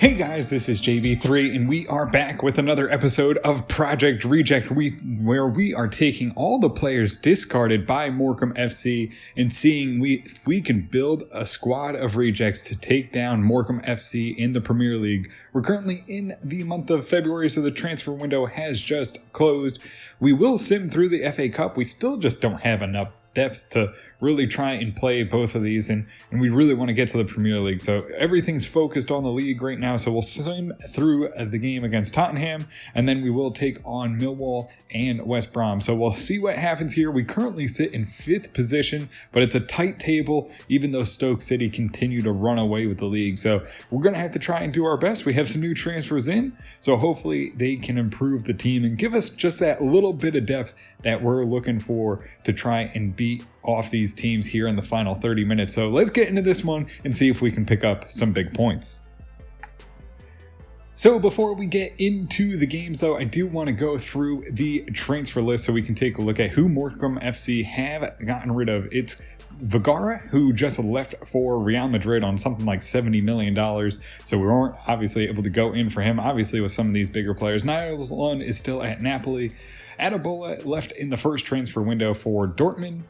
Hey guys, this is JB3 and we are back with another episode of Project Reject where we are taking all the players discarded by Morecambe FC and seeing if we can build a squad of rejects to take down Morecambe FC in the Premier League. We're currently in the month of February, so the transfer window has just closed. We will sim through the FA Cup. We still just don't have enough depth to really try and play both of these, and we really want to get to the Premier League, so everything's focused on the league right now. So we'll sim through the game against Tottenham, and then we will take on Millwall and West Brom. So we'll see what happens here. We currently sit in 5th position, but it's a tight table, even though Stoke City continue to run away with the league. So we're going to have to try and do our best. We have some new transfers in, so hopefully they can improve the team and give us just that little bit of depth that we're looking for to try and beat off these teams here in the final 30 minutes. So let's get into this one and see if we can pick up some big points. So before we get into the games though, I do want to go through the transfer list so we can take a look at who Morecambe FC have gotten rid of. It's Vergara, who just left for Real Madrid on something like $70 million. So we weren't obviously able to go in for him, obviously, with some of these bigger players. Niles Lund is still at Napoli. Adebola left in the first transfer window for Dortmund.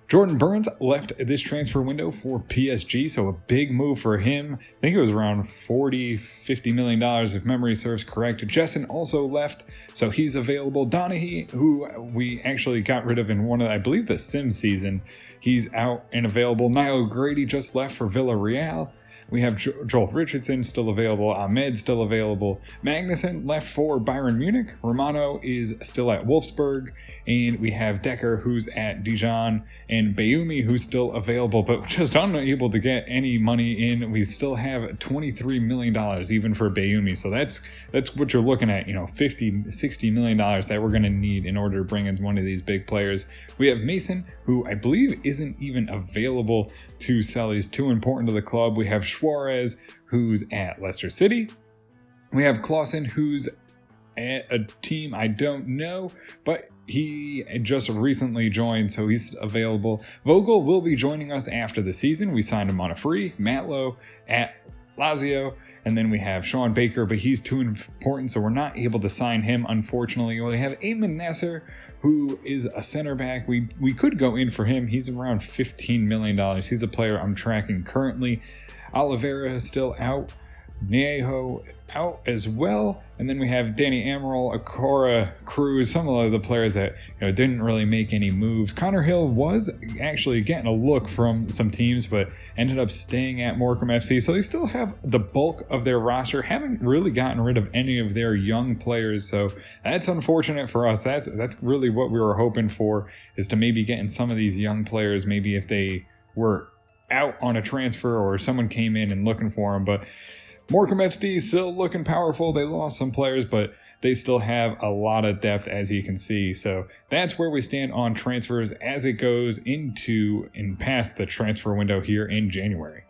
Jordan Burns left this transfer window for PSG, so a big move for him. I think it was around $40-50 million if memory serves correct. Jessen also left, so he's available. Donaghy, who we actually got rid of in one of, I believe, the Sim season, he's out and available. Niall Grady just left for Villarreal. We have Joel Richardson still available, Ahmed still available, Magnussen left for Bayern Munich, Romano is still at Wolfsburg, and we have Decker who's at Dijon, and Bayumi who's still available, but just unable to get any money in. We still have $23 million even for Bayumi, so that's what you're looking at, $50-60 million that we're going to need in order to bring in one of these big players. We have Mason, who I believe isn't even available to sell. He's too important to the club. We have Suarez, who's at Leicester City. We have Clausen, who's at a team I don't know, but he just recently joined, so he's available. Vogel will be joining us after the season. We signed him on a free. Matlow at Lazio. And then we have Sean Baker, but he's too important, so we're not able to sign him, unfortunately. We have Ayman Nasser, who is a center back. We could go in for him. He's around $15 million. He's a player I'm tracking currently. Oliveira is still out. Nieho out as well. And then we have Danny Amaral, Akora, Cruz, some of the players that didn't really make any moves. Connor Hill was actually getting a look from some teams, but ended up staying at Morecambe FC. So they still have the bulk of their roster, haven't really gotten rid of any of their young players. So that's unfortunate for us. That's really what we were hoping for, is to maybe get in some of these young players, maybe if they were out on a transfer or someone came in and looking for them. But Morecambe FC is still looking powerful. They lost some players, but they still have a lot of depth, as you can see. So that's where we stand on transfers as it goes into and past the transfer window here in January.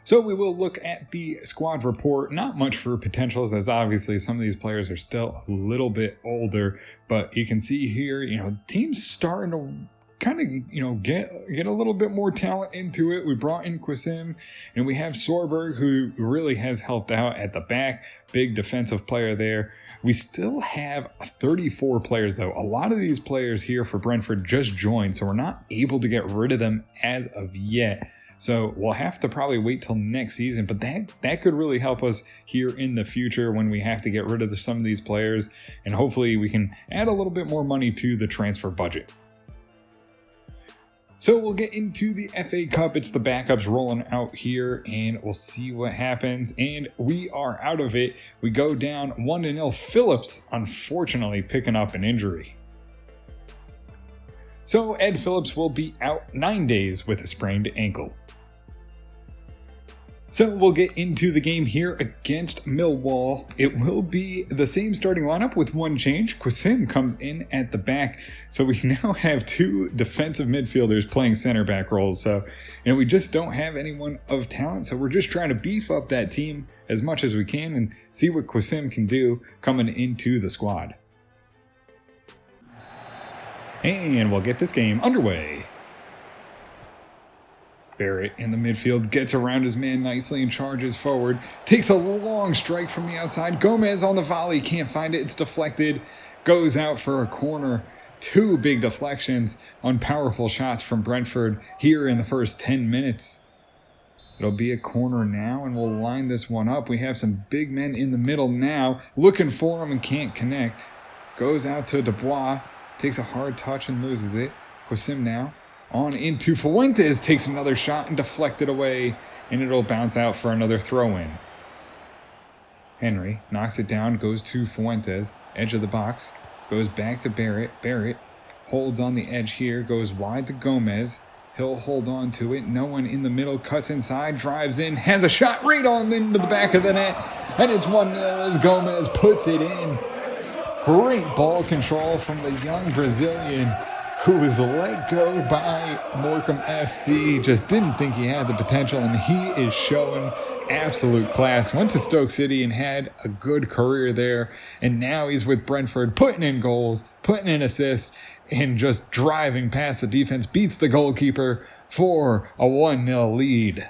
So we will look at the squad report. Not much for potentials, as obviously some of these players are still a little bit older, but you can see here, teams starting to kind of, get a little bit more talent into it. We brought in Quasim, and we have Sorberg, who really has helped out at the back. Big defensive player there. We still have 34 players, though. A lot of these players here for Brentford just joined, so we're not able to get rid of them as of yet. So we'll have to probably wait till next season, but that could really help us here in the future when we have to get rid of some of these players, and hopefully we can add a little bit more money to the transfer budget. So we'll get into the FA Cup. It's the backups rolling out here, and we'll see what happens. And we are out of it. We go down 1-0. Phillips, unfortunately, picking up an injury. So Ed Phillips will be out 9 days with a sprained ankle. So we'll get into the game here against Millwall. It will be the same starting lineup with one change. Quasim comes in at the back. So we now have 2 defensive midfielders playing center back roles. So we just don't have anyone of talent. So we're just trying to beef up that team as much as we can and see what Quasim can do coming into the squad. And we'll get this game underway. Barrett in the midfield gets around his man nicely and charges forward. Takes a long strike from the outside. Gomez on the volley, can't find it. It's deflected. Goes out for a corner. 2 big deflections on powerful shots from Brentford here in the first 10 minutes. It'll be a corner now, and we'll line this one up. We have some big men in the middle now, looking for him and can't connect. Goes out to Dubois, takes a hard touch and loses it. Quasim now, on into Fuentes, takes another shot and deflected away, and it'll bounce out for another throw-in. Henry knocks it down, goes to Fuentes, edge of the box, goes back to Barrett. Barrett holds on the edge here, goes wide to Gomez. He'll hold on to it. No one in the middle. Cuts inside. Drives in. Has a shot right on into the back of the net. And it's 1-0 as Gomez puts it in. Great ball control from the young Brazilian who was let go by Morecambe FC. Just didn't think he had the potential, and he is showing absolute class. Went to Stoke City and had a good career there. And now he's with Brentford, putting in goals, putting in assists, and just driving past the defense, beats the goalkeeper for a 1-0 lead.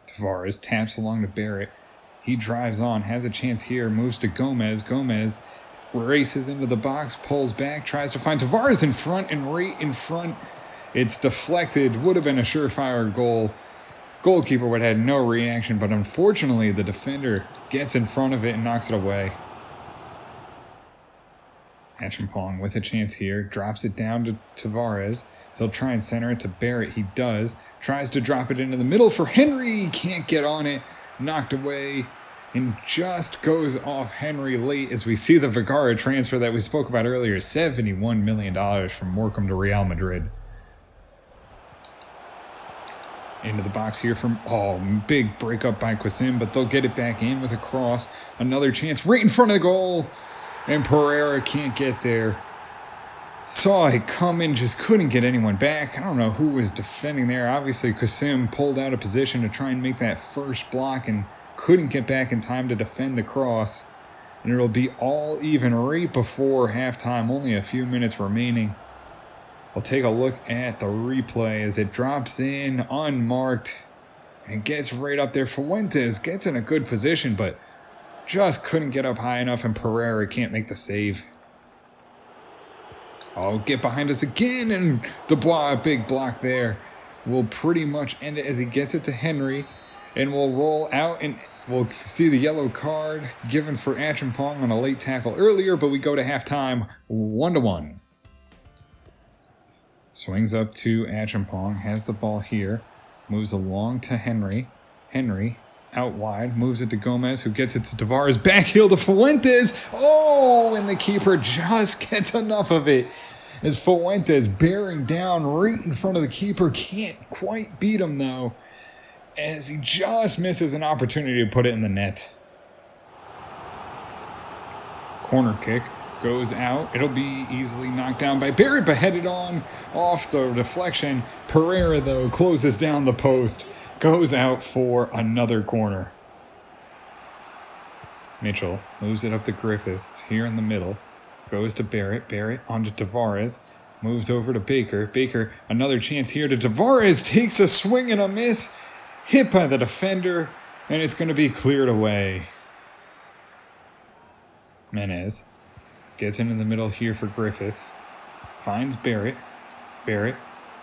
Tavares taps along to Barrett. He drives on, has a chance here, moves to Gomez. Gomez races into the box, pulls back, tries to find Tavares in front, and right in front, it's deflected. Would have been a surefire goal. Goalkeeper would have had no reaction, but unfortunately the defender gets in front of it and knocks it away. Achampong with a chance here, drops it down to Tavares. He'll try and center it to Barrett. He does. Tries to drop it into the middle for Henry. Can't get on it. Knocked away. And just goes off Henry late as we see the Vergara transfer that we spoke about earlier. $71 million from Morecambe to Real Madrid. Into the box here from, big breakup by Quasim, but they'll get it back in with a cross. Another chance right in front of the goal. And Pereira can't get there. Saw it coming, just couldn't get anyone back. I don't know who was defending there. Obviously, Quasim pulled out of position to try and make that first block and couldn't get back in time to defend the cross. And it'll be all even right before halftime, only a few minutes remaining. We'll take a look at the replay as it drops in unmarked and gets right up there. Fuentes gets in a good position, but just couldn't get up high enough, and Pereira can't make the save. Get behind us again, and Dubois, a big block there. Will pretty much end it as he gets it to Henry, and we'll roll out, and we'll see the yellow card given for Achampong on a late tackle earlier, but we go to halftime 1-1. Swings up to Achampong, has the ball here, moves along to Henry. Henry out wide, moves it to Gomez, who gets it to Tavares, back heel to Fuentes. And the keeper just gets enough of it as Fuentes bearing down right in front of the keeper. Can't quite beat him though, as he just misses an opportunity to put it in the net. Corner kick goes out. It'll be easily knocked down by Barrett, but headed on off the deflection. Pereira though closes down the post. Goes out for another corner. Mitchell moves it up to Griffiths here in the middle. Goes to Barrett. Barrett onto Tavares. Moves over to Baker. Baker, another chance here to Tavares. Takes a swing and a miss. Hit by the defender. And it's going to be cleared away. Menez gets into the middle here for Griffiths. Finds Barrett. Barrett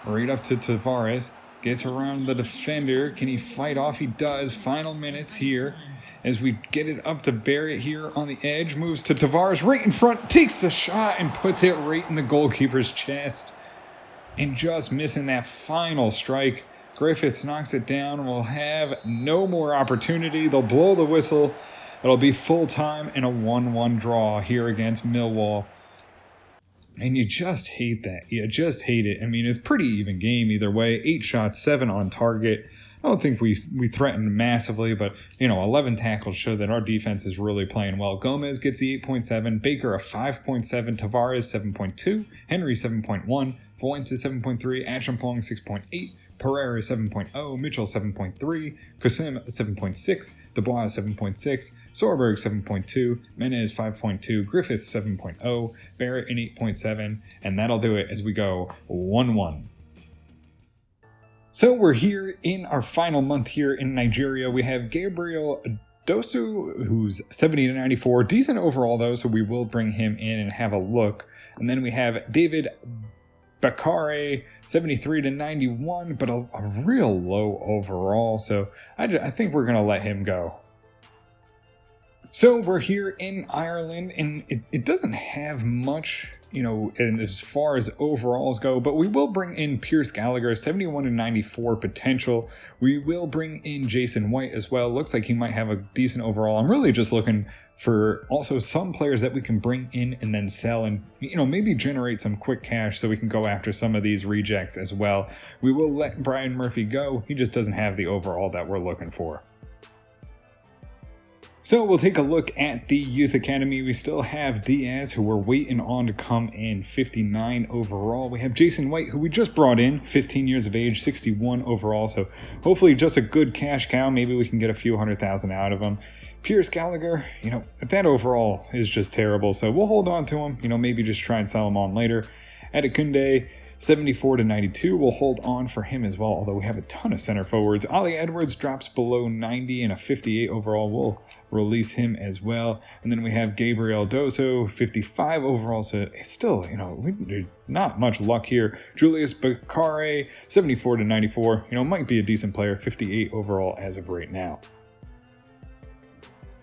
right up to Tavares. Gets around the defender. Can he fight off? He does. Final minutes here as we get it up to Barrett here on the edge. Moves to Tavares right in front. Takes the shot and puts it right in the goalkeeper's chest. And just missing that final strike. Griffiths knocks it down. We'll have no more opportunity. They'll blow the whistle. It'll be full time and a 1-1 draw here against Millwall. And you just hate that. You just hate it. I mean, it's pretty even game either way. 8 shots, 7 on target. I don't think we threatened massively, but, 11 tackles show that our defense is really playing well. Gomez gets the 8.7, Baker a 5.7, Tavares 7.2, Henry 7.1, Fuentes 7.3, Achampong 6.8, Pereira 7.0, Mitchell 7.3, Quasim 7.6, Dubois 7.6, Sorberg 7.2, Menez 5.2, Griffith 7.0, Barrett an 8.7, and that'll do it as we go 1-1. So we're here in our final month here in Nigeria. We have Gabriel Dosu, who's 70 to 94. Decent overall, though, so we will bring him in and have a look. And then we have David Bakare, 73 to 91, but a real low overall. So I think we're going to let him go. So we're here in Ireland, and it doesn't have much, and as far as overalls go, but we will bring in Pierce Gallagher, 71 to 94 potential. We will bring in Jason White as well. Looks like he might have a decent overall. I'm really just looking for also some players that we can bring in and then sell and, maybe generate some quick cash so we can go after some of these rejects as well. We will let Brian Murphy go. He just doesn't have the overall that we're looking for. So we'll take a look at the Youth Academy. We still have Diaz, who we're waiting on to come in, 59 overall. We have Jason White, who we just brought in, 15 years of age, 61 overall. So hopefully just a good cash cow. Maybe we can get a few 100,000 out of him. Pierce Gallagher, that overall is just terrible. So we'll hold on to him, maybe just try and sell him on later. Adekunde, 74 to 92, we'll hold on for him as well, although we have a ton of center forwards. Ollie Edwards drops below 90 and a 58 overall. We'll release him as well. And then we have Gabriel Doso, 55 overall, so still, not much luck here. Julius Bakare, 74 to 94, might be a decent player, 58 overall as of right now.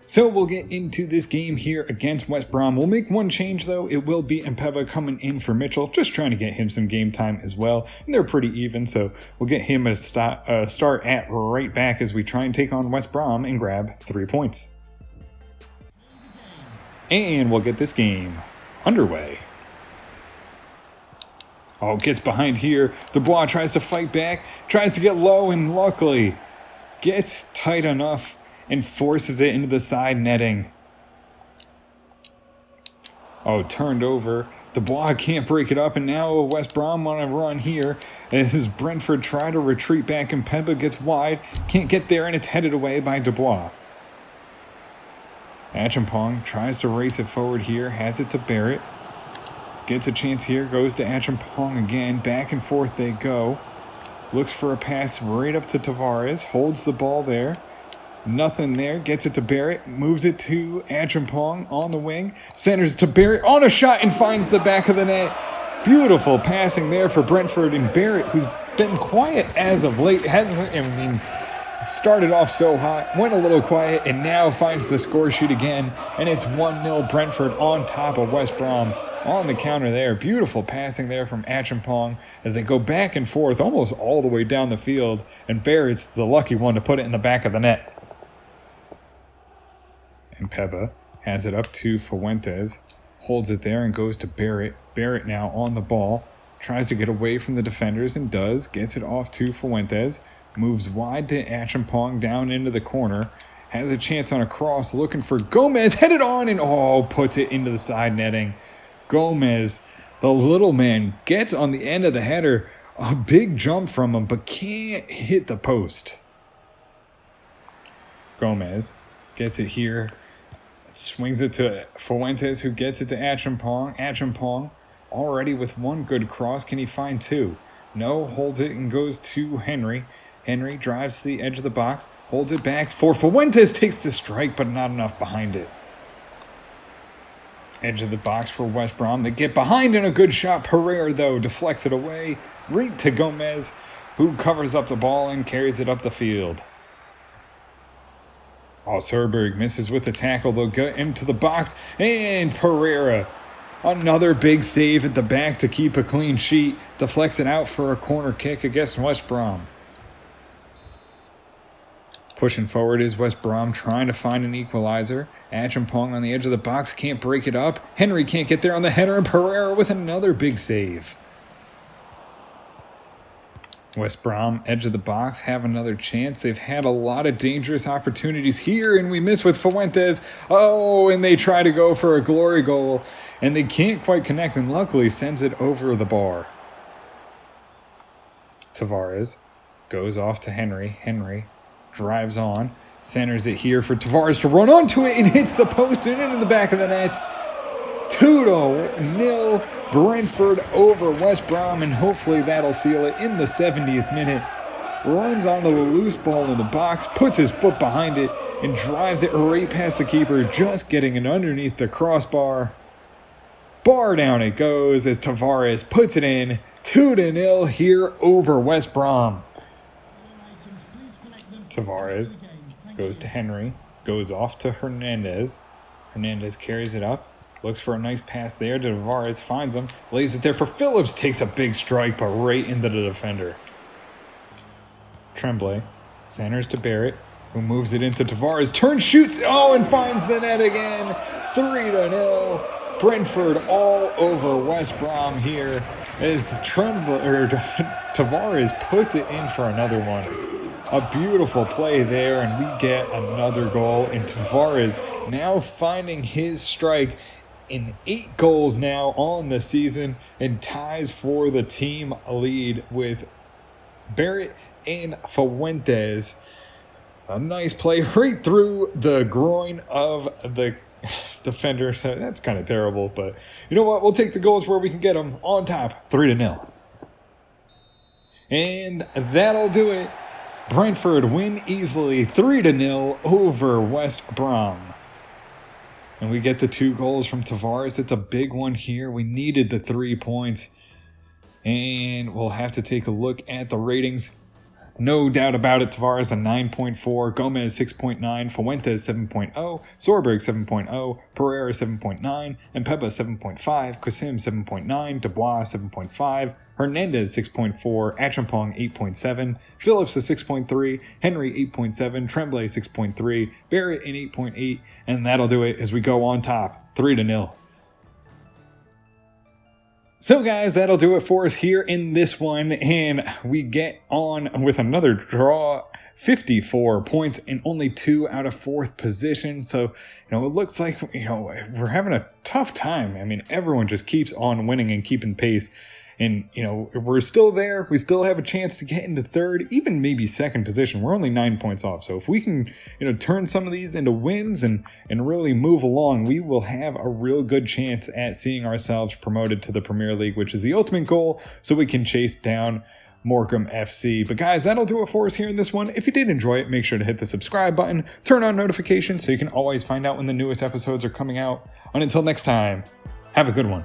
So we'll get into this game here against West Brom. We'll make one change, though. It will be Mpeba coming in for Mitchell, just trying to get him some game time as well. And they're pretty even, so we'll get him a start at right back as we try and take on West Brom and grab 3 points. And we'll get this game underway. Oh, gets behind here. Dubois tries to fight back, tries to get low, and luckily gets tight enough and forces it into the side netting. Oh, turned over. Dubois can't break it up, and now West Brom want to run here. As Brentford try to retreat back, and Mpeba gets wide. Can't get there, and it's headed away by Dubois. Achampong tries to race it forward here, has it to Barrett. Gets a chance here, goes to Achampong again. Back and forth they go. Looks for a pass right up to Tavares, holds the ball there. Nothing there, gets it to Barrett, moves it to Achampong on the wing, centers to Barrett on a shot and finds the back of the net. Beautiful passing there for Brentford, and Barrett, who's been quiet as of late, started off so hot, went a little quiet, and now finds the score sheet again, and it's 1-0 Brentford on top of West Brom. On the counter there, beautiful passing there from Achampong as they go back and forth almost all the way down the field, and Barrett's the lucky one to put it in the back of the net. Mpeba has it up to Fuentes, holds it there and goes to Barrett. Barrett now on the ball, tries to get away from the defenders and does, gets it off to Fuentes, moves wide to Achampong down into the corner, has a chance on a cross, looking for Gomez, headed on and puts it into the side netting. Gomez, the little man, gets on the end of the header, a big jump from him, but can't hit the post. Gomez gets it here, swings it to Fuentes, who gets it to Achampong. Achampong already with one good cross. Can he find two? No, holds it and goes to Henry. Henry drives to the edge of the box, holds it back for Fuentes, takes the strike, but not enough behind it. Edge of the box for West Brom. They get behind in a good shot. Pereira, though, deflects it away right to Gomez, who covers up the ball and carries it up the field. Serberg misses with the tackle. They'll get into the box, and Pereira, another big save at the back to keep a clean sheet, deflects it out for a corner kick against West Brom. Pushing forward is West Brom, trying to find an equalizer. Achampong on the edge of the box, can't break it up. Henry can't get there on the header, and Pereira with another big save. West Brom, edge of the box, have another chance. They've had a lot of dangerous opportunities here, and we miss with Fuentes. And they try to go for a glory goal, and they can't quite connect, and luckily sends it over the bar. Tavares goes off to Henry. Henry drives on, centers it here for Tavares to run onto it, and hits the post and into the back of the net. 2-0 Brentford over West Brom, and hopefully that'll seal it in the 70th minute. runs onto the loose ball in the box, puts his foot behind it, and drives it right past the keeper, just getting it underneath the crossbar. Bar down it goes as Tavares puts it in. 2-0 here over West Brom. Tavares goes to Henry, goes off to Hernandez. Hernandez carries it up, looks for a nice pass there to Tavares, finds him, lays it there for Phillips, takes a big strike, but right into the defender. Tremblay centers to Barrett, who moves it into Tavares, turns, shoots, and finds the net again. 3-0. Brentford all over West Brom here as the Tavares puts it in for another one. A beautiful play there, and we get another goal. And Tavares now finding his strike in 8 goals now on the season and ties for the team lead with Barrett and Fuentes. A nice play right through the groin of the defender. So that's kind of terrible, but you know what? We'll take the goals where we can get them. On top, 3-0. And that'll do it. Brentford win easily 3-0 over West Brom. And we get the 2 goals from Tavares. It's a big one here. We needed the 3 points. And we'll have to take a look at the ratings. No doubt about it, Tavares a 9.4, Gomez 6.9, Fuentes 7.0, Sorberg 7.0, Pereira 7.9, and Pepa 7.5, Qasim 7.9, Dubois 7.5, Hernandez 6.4, Achampong 8.7, Phillips a 6.3, Henry 8.7, Tremblay 6.3, Barrett an 8.8, and that'll do it as we go on top, 3-0. So guys, that'll do it for us here in this one, and we get on with another draw, 54 points and only 2 out of 4th position. So, it looks like, we're having a tough time. I mean, everyone just keeps on winning and keeping pace. And, we're still there. We still have a chance to get into 3rd, even maybe 2nd position. We're only 9 points off. So if we can, turn some of these into wins and really move along, we will have a real good chance at seeing ourselves promoted to the Premier League, which is the ultimate goal, so we can chase down Morecambe FC. But guys, that'll do it for us here in this one. If you did enjoy it, make sure to hit the subscribe button, turn on notifications so you can always find out when the newest episodes are coming out. And until next time, have a good one.